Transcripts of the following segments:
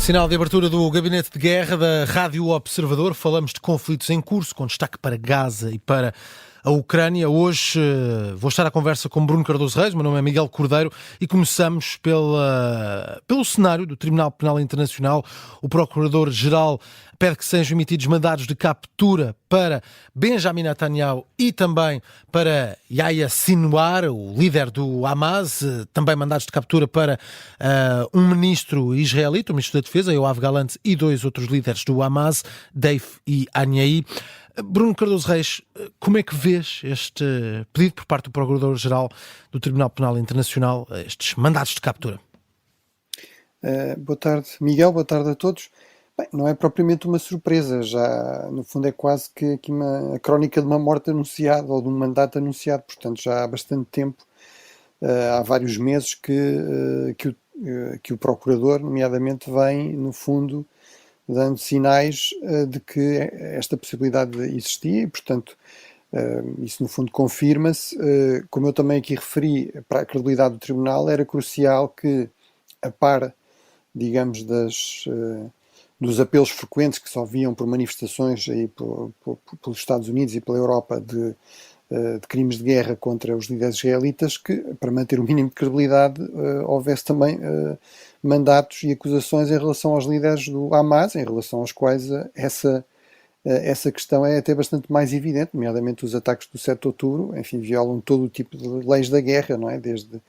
Sinal de abertura do Gabinete de Guerra da Rádio Observador. Falamos de conflitos em curso, com destaque para Gaza e para a Ucrânia. Hoje vou estar à conversa com Bruno Cardoso Reis, meu nome é Miguel Cordeiro, e começamos pelo cenário do Tribunal Penal Internacional. O Procurador-Geral pede que sejam emitidos mandados de captura para Benjamin Netanyahu e também para Yahya Sinwar, o líder do Hamas, também mandados de captura para um ministro israelita, o ministro da Defesa, Yoav Gallant, e dois outros líderes do Hamas, Deif e Aniai. Bruno Cardoso Reis, como é que vês este pedido por parte do Procurador-Geral do Tribunal Penal Internacional, estes mandados de captura? Boa tarde, Miguel, boa tarde a todos. Bem, não é propriamente uma surpresa, já no fundo é quase que aqui a crónica de uma morte anunciada ou de um mandato anunciado, portanto já há bastante tempo, há vários meses que o Procurador, nomeadamente, vem, no fundo, dando sinais de que esta possibilidade existia e, portanto, isso no fundo confirma-se. Como eu também aqui referi, para a credibilidade do Tribunal era crucial que, a par, digamos, dos apelos frequentes que se ouviam por manifestações aí pelos Estados Unidos e pela Europa de crimes de guerra contra os líderes israelitas, que, para manter o mínimo de credibilidade, houvesse também mandatos e acusações em relação aos líderes do Hamas, em relação aos quais essa questão é até bastante mais evidente, nomeadamente os ataques do 7 de outubro, enfim, violam todo o tipo de leis da guerra, não é? Desde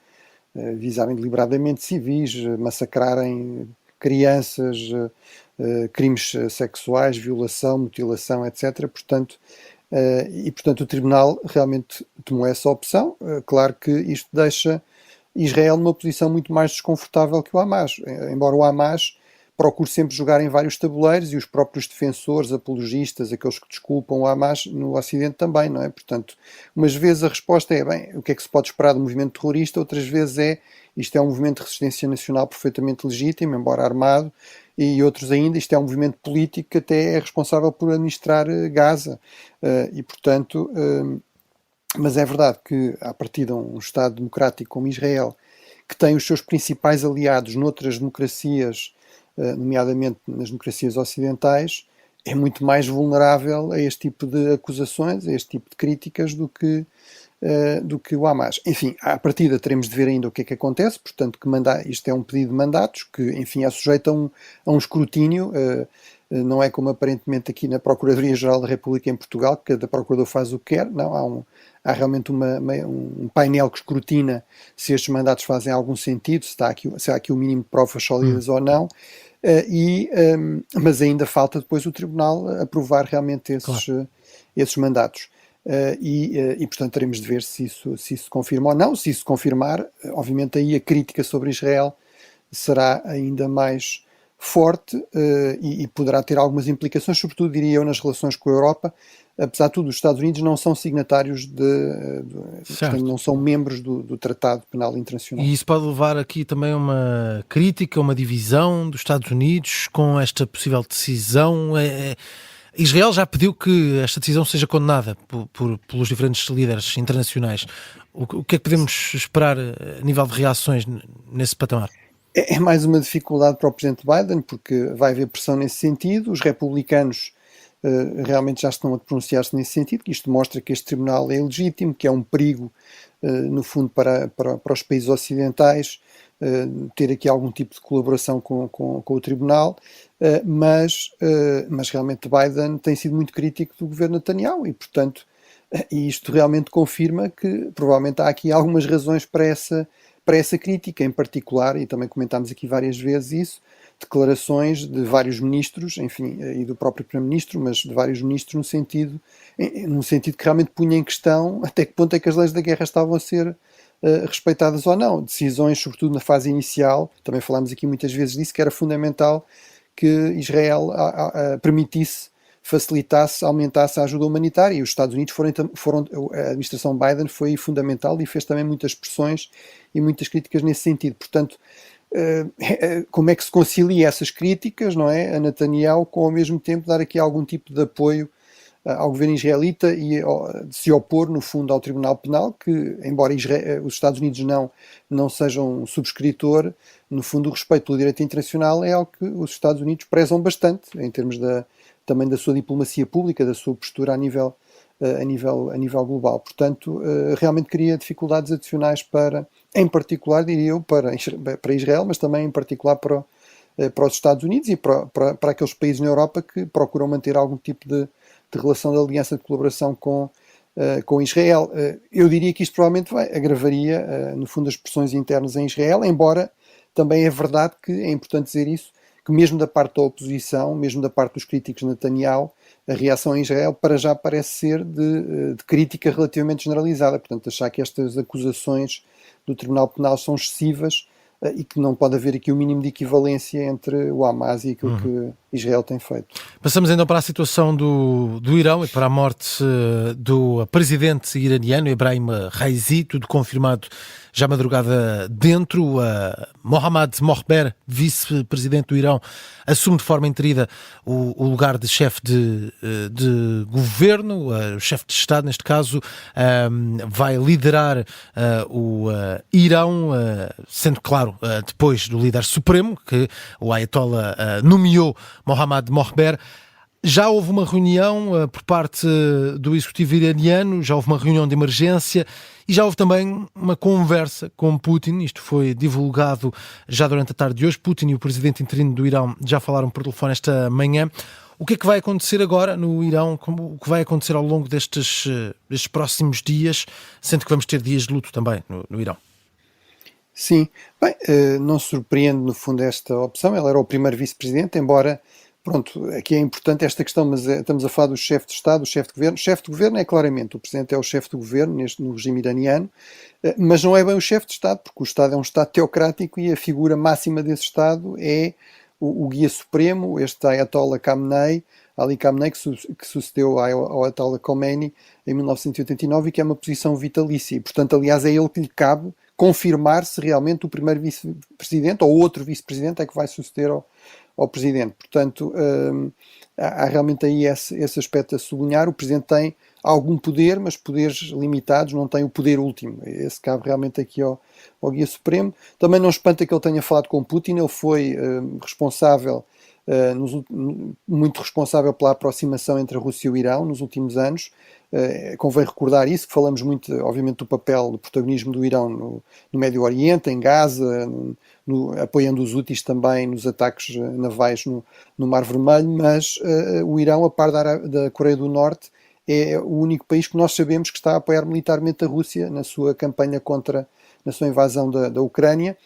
visarem deliberadamente civis, massacrarem crianças, crimes sexuais, violação, mutilação, etc. Portanto, o Tribunal realmente tomou essa opção. Claro que isto deixa Israel numa posição muito mais desconfortável que o Hamas, embora o Hamas procure sempre jogar em vários tabuleiros e os próprios defensores, apologistas, aqueles que desculpam o Hamas no Ocidente também, não é? Portanto, umas vezes a resposta é, bem, o que é que se pode esperar do movimento terrorista? Outras vezes isto é um movimento de resistência nacional perfeitamente legítimo, embora armado, e outros ainda, isto é um movimento político que até é responsável por administrar Gaza. E, portanto, mas é verdade que, a partir de um Estado democrático como Israel, que tem os seus principais aliados noutras democracias, nomeadamente nas democracias ocidentais, é muito mais vulnerável a este tipo de acusações, a este tipo de críticas do que o Hamas. Enfim, à partida teremos de ver ainda o que é que acontece, portanto, isto é um pedido de mandatos que, enfim, é sujeito a um escrutínio, não é como aparentemente aqui na Procuradoria-Geral da República em Portugal, que cada procurador faz o que quer, não, há realmente um painel que escrutina se estes mandatos fazem algum sentido, se há aqui o mínimo de provas sólidas ou não, mas ainda falta depois o Tribunal aprovar realmente esses mandatos. Portanto, teremos de ver se isso confirma ou não. Se isso confirmar, obviamente aí a crítica sobre Israel será ainda mais forte e poderá ter algumas implicações, sobretudo, diria eu, nas relações com a Europa. Apesar de tudo, os Estados Unidos não são signatários portanto, não são membros do Tratado Penal Internacional. E isso pode levar aqui também a uma crítica, uma divisão dos Estados Unidos com esta possível decisão. Israel já pediu que esta decisão seja condenada pelos diferentes líderes internacionais. O que é que podemos esperar a nível de reações nesse patamar? É mais uma dificuldade para o Presidente Biden, porque vai haver pressão nesse sentido. Os republicanos realmente já estão a pronunciar-se nesse sentido, que isto mostra que este tribunal é ilegítimo, que é um perigo, no fundo, para os países ocidentais, ter aqui algum tipo de colaboração com o tribunal, mas realmente Biden tem sido muito crítico do governo Netanyahu e, portanto, isto realmente confirma que provavelmente há aqui algumas razões para essa crítica, em particular, e também comentámos aqui várias vezes isso, declarações de vários ministros, enfim, e do próprio Primeiro-Ministro, mas de vários ministros num sentido que realmente punha em questão até que ponto é que as leis da guerra estavam a ser respeitadas ou não. Decisões, sobretudo na fase inicial, também falámos aqui muitas vezes disso, que era fundamental que Israel permitisse, facilitasse, aumentasse a ajuda humanitária, e os Estados Unidos a administração Biden foi fundamental e fez também muitas pressões e muitas críticas nesse sentido. Portanto, como é que se concilia essas críticas, não é, a Netanyahu, com ao mesmo tempo dar aqui algum tipo de apoio ao governo israelita e de se opor, no fundo, ao Tribunal Penal, que, embora os Estados Unidos não sejam um subscritor, no fundo, o respeito pelo direito internacional é algo que os Estados Unidos prezam bastante, em termos também da sua diplomacia pública, da sua postura a nível global. Portanto, realmente cria dificuldades adicionais em particular, diria eu, para Israel, mas também em particular para os Estados Unidos e para aqueles países na Europa que procuram manter algum tipo de relação de aliança, de colaboração com Israel. Eu diria que isto provavelmente agravaria, no fundo, as pressões internas em Israel, embora também é verdade que é importante dizer isso, que mesmo da parte da oposição, mesmo da parte dos críticos de Netanyahu, a reação em Israel para já parece ser de crítica relativamente generalizada. Portanto, achar que estas acusações do Tribunal Penal são excessivas e que não pode haver aqui o mínimo de equivalência entre o Hamas e aquilo que Israel tem feito. Passamos então para a situação do Irão e para a morte do presidente iraniano Ebrahim Raisi, tudo confirmado já madrugada dentro. Mohammad Mokhber, vice-presidente do Irão, assume de forma interina o lugar de chefe de governo, o chefe de Estado neste caso, vai liderar o Irão, sendo claro, depois do líder supremo, que o Ayatollah nomeou Mohammad Mokhber. Já houve uma reunião por parte do executivo iraniano, já houve uma reunião de emergência e já houve também uma conversa com Putin. Isto foi divulgado já durante a tarde de hoje. Putin e o presidente interino do Irão já falaram por telefone esta manhã. O que é que vai acontecer agora no Irão? O que vai acontecer ao longo destes próximos dias, sendo que vamos ter dias de luto também no Irão? Sim, bem, não surpreende no fundo esta opção. Ele era o primeiro vice-presidente, embora, pronto, aqui é importante esta questão, mas estamos a falar do chefe de Estado, do chefe de governo. O chefe de governo é claramente, o presidente é o chefe de governo no regime iraniano, mas não é bem o chefe de Estado, porque o Estado é um Estado teocrático e a figura máxima desse Estado é o guia supremo, este Ayatollah Khamenei, Ali Khamenei, que sucedeu ao Ayatollah Khomeini em 1989 e que é uma posição vitalícia. E, portanto, aliás, é ele que lhe cabe confirmar se realmente o primeiro vice-presidente ou outro vice-presidente é que vai suceder ao presidente. Portanto, há realmente aí esse aspecto a sublinhar. O presidente tem algum poder, mas poderes limitados, não tem o poder último. Esse cabe realmente aqui ao Guia Supremo. Também não espanta que ele tenha falado com Putin. Ele foi responsável, muito responsável pela aproximação entre a Rússia e o Irão nos últimos anos. Convém recordar isso, que falamos muito, obviamente, do papel, do protagonismo do Irão no Médio Oriente, em Gaza, apoiando os Houthis também nos ataques navais no Mar Vermelho, mas o Irão, a par da Coreia do Norte, é o único país que nós sabemos que está a apoiar militarmente a Rússia na sua campanha na sua invasão da Ucrânia,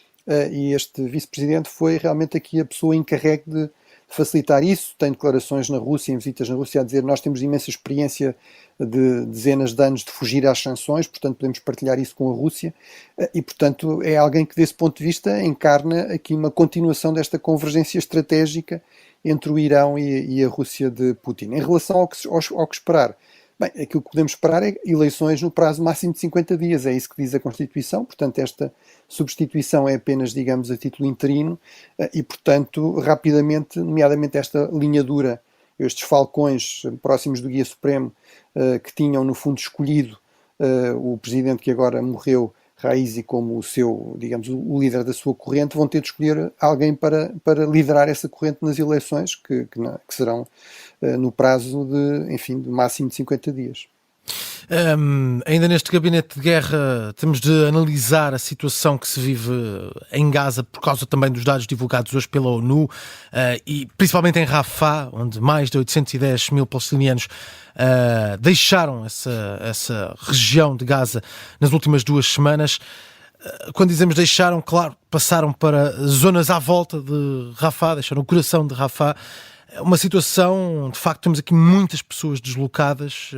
e este vice-presidente foi realmente aqui a pessoa encarregue de facilitar isso. Tem declarações na Rússia, em visitas na Rússia, a dizer nós temos imensa experiência de dezenas de anos de fugir às sanções, portanto podemos partilhar isso com a Rússia, e portanto é alguém que desse ponto de vista encarna aqui uma continuação desta convergência estratégica entre o Irão e a Rússia de Putin. Em relação ao que esperar, bem, aquilo que podemos esperar é eleições no prazo máximo de 50 dias, é isso que diz a Constituição, portanto esta substituição é apenas, digamos, a título interino, e portanto rapidamente, nomeadamente esta linha dura, estes falcões próximos do Guia Supremo, que tinham no fundo escolhido o presidente que agora morreu, Raisi, como o seu, digamos, o líder da sua corrente, vão ter de escolher alguém para liderar essa corrente nas eleições, que serão no prazo de máximo de 50 dias. Ainda neste gabinete de guerra temos de analisar a situação que se vive em Gaza por causa também dos dados divulgados hoje pela ONU, e principalmente em Rafah, onde mais de 810 mil palestinianos deixaram essa região de Gaza nas últimas 2 semanas. Quando dizemos deixaram, claro, passaram para zonas à volta de Rafah, deixaram o coração de Rafah. Uma situação, de facto, temos aqui muitas pessoas deslocadas,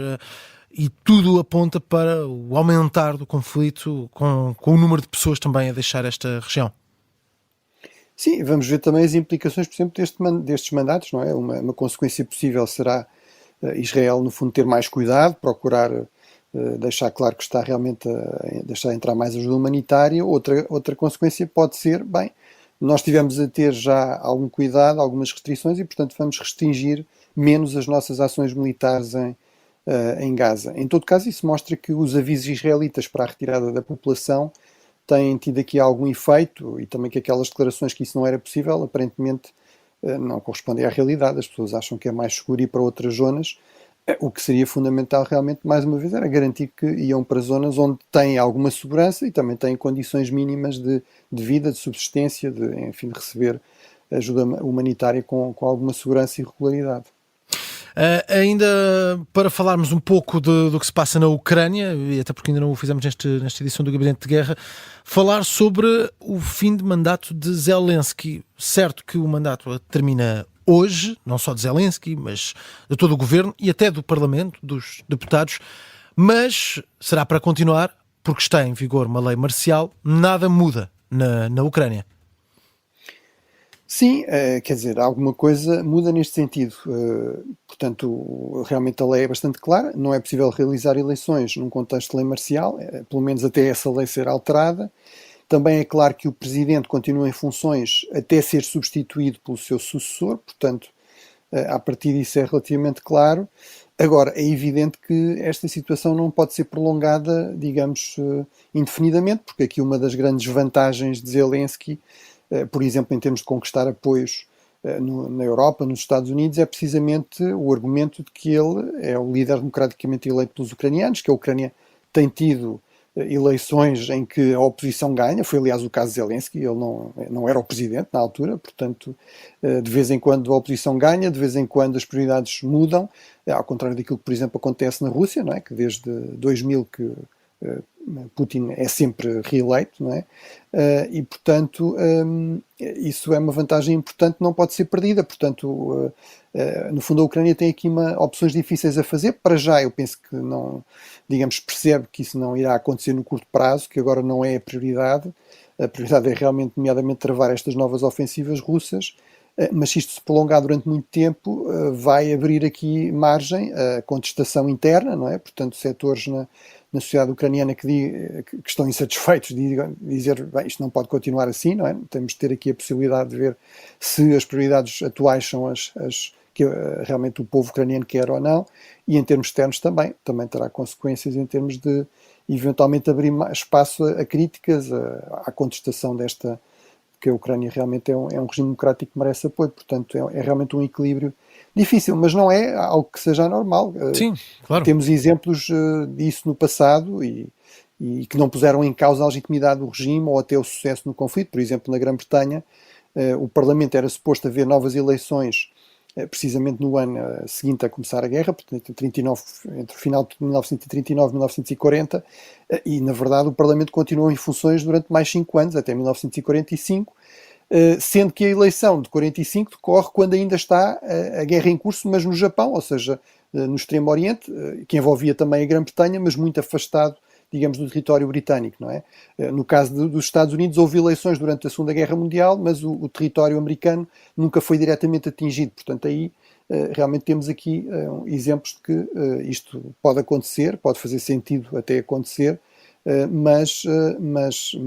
e tudo aponta para o aumentar do conflito, com o número de pessoas também a deixar esta região. Sim, vamos ver também as implicações, por exemplo, destes mandatos, não é? Uma consequência possível será Israel, no fundo, ter mais cuidado, procurar deixar claro que está realmente a deixar entrar mais ajuda humanitária. Outra consequência pode ser, bem, nós tivemos a ter já algum cuidado, algumas restrições, e, portanto, vamos restringir menos as nossas ações militares em Gaza. Em todo caso, isso mostra que os avisos israelitas para a retirada da população têm tido aqui algum efeito e também que aquelas declarações que isso não era possível, aparentemente não correspondem à realidade. As pessoas acham que é mais seguro ir para outras zonas. O que seria fundamental realmente, mais uma vez, era garantir que iam para zonas onde têm alguma segurança e também têm condições mínimas de vida, de subsistência, enfim, de receber ajuda humanitária com alguma segurança e regularidade. Ainda para falarmos um pouco do que se passa na Ucrânia, e até porque ainda não o fizemos nesta edição do Gabinete de Guerra, falar sobre o fim de mandato de Zelensky. Certo que o mandato termina hoje, não só de Zelensky, mas de todo o governo e até do Parlamento, dos deputados, mas será para continuar, porque está em vigor uma lei marcial, nada muda na Ucrânia. Sim, quer dizer, alguma coisa muda neste sentido. Portanto, realmente a lei é bastante clara, não é possível realizar eleições num contexto de lei marcial, pelo menos até essa lei ser alterada. Também é claro que o Presidente continua em funções até ser substituído pelo seu sucessor, portanto, a partir disso é relativamente claro. Agora, é evidente que esta situação não pode ser prolongada, digamos, indefinidamente, porque aqui uma das grandes vantagens de Zelensky, por exemplo, em termos de conquistar apoios na Europa, nos Estados Unidos, é precisamente o argumento de que ele é o líder democraticamente eleito pelos ucranianos, que a Ucrânia tem tido eleições em que a oposição ganha, foi aliás o caso de Zelensky, ele não era o presidente na altura, portanto, de vez em quando a oposição ganha, de vez em quando as prioridades mudam, ao contrário daquilo que, por exemplo, acontece na Rússia, não é? Que desde 2000 que Putin é sempre reeleito, não é? E, portanto, isso é uma vantagem importante, não pode ser perdida. Portanto, no fundo, a Ucrânia tem aqui opções difíceis a fazer. Para já, eu penso que não, digamos, percebe que isso não irá acontecer no curto prazo, que agora não é a prioridade. A prioridade é realmente, nomeadamente, travar estas novas ofensivas russas. Mas se isto se prolongar durante muito tempo, vai abrir aqui margem a contestação interna, não é? Portanto, setores na sociedade ucraniana que estão insatisfeitos de dizer, bem, isto não pode continuar assim, não é? Temos de ter aqui a possibilidade de ver se as prioridades atuais são as que realmente o povo ucraniano quer ou não, e em termos externos também terá consequências em termos de eventualmente abrir espaço a críticas, à contestação desta, que a Ucrânia realmente é um regime democrático que merece apoio, portanto é realmente um equilíbrio difícil, mas não é algo que seja anormal. Sim, claro. Temos exemplos disso no passado e que não puseram em causa a legitimidade do regime ou até o sucesso no conflito. Por exemplo, na Grã-Bretanha, o Parlamento era suposto haver novas eleições precisamente no ano seguinte a começar a guerra, portanto, entre o final de 1939 e 1940, e na verdade o Parlamento continuou em funções durante mais 5 anos, até 1945, sendo que a eleição de 45 decorre quando ainda está a guerra em curso, mas no Japão, ou seja, no Extremo Oriente, que envolvia também a Grã-Bretanha, mas muito afastado, digamos, do território britânico, não é? No caso dos Estados Unidos, houve eleições durante a Segunda Guerra Mundial, mas o território americano nunca foi diretamente atingido. Portanto, aí realmente temos aqui exemplos de que isto pode acontecer, pode fazer sentido até acontecer, mas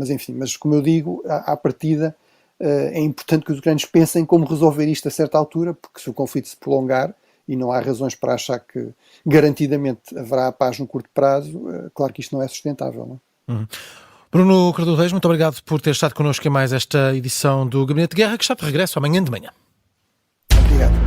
enfim, mas como eu digo, à partida é importante que os ucranianos pensem como resolver isto a certa altura, porque se o conflito se prolongar, e não há razões para achar que garantidamente haverá paz no curto prazo, claro que isto não é sustentável. Não é? Bruno Cardoso Reis, muito obrigado por ter estado connosco em mais esta edição do Gabinete de Guerra, que está de regresso amanhã de manhã. Obrigado.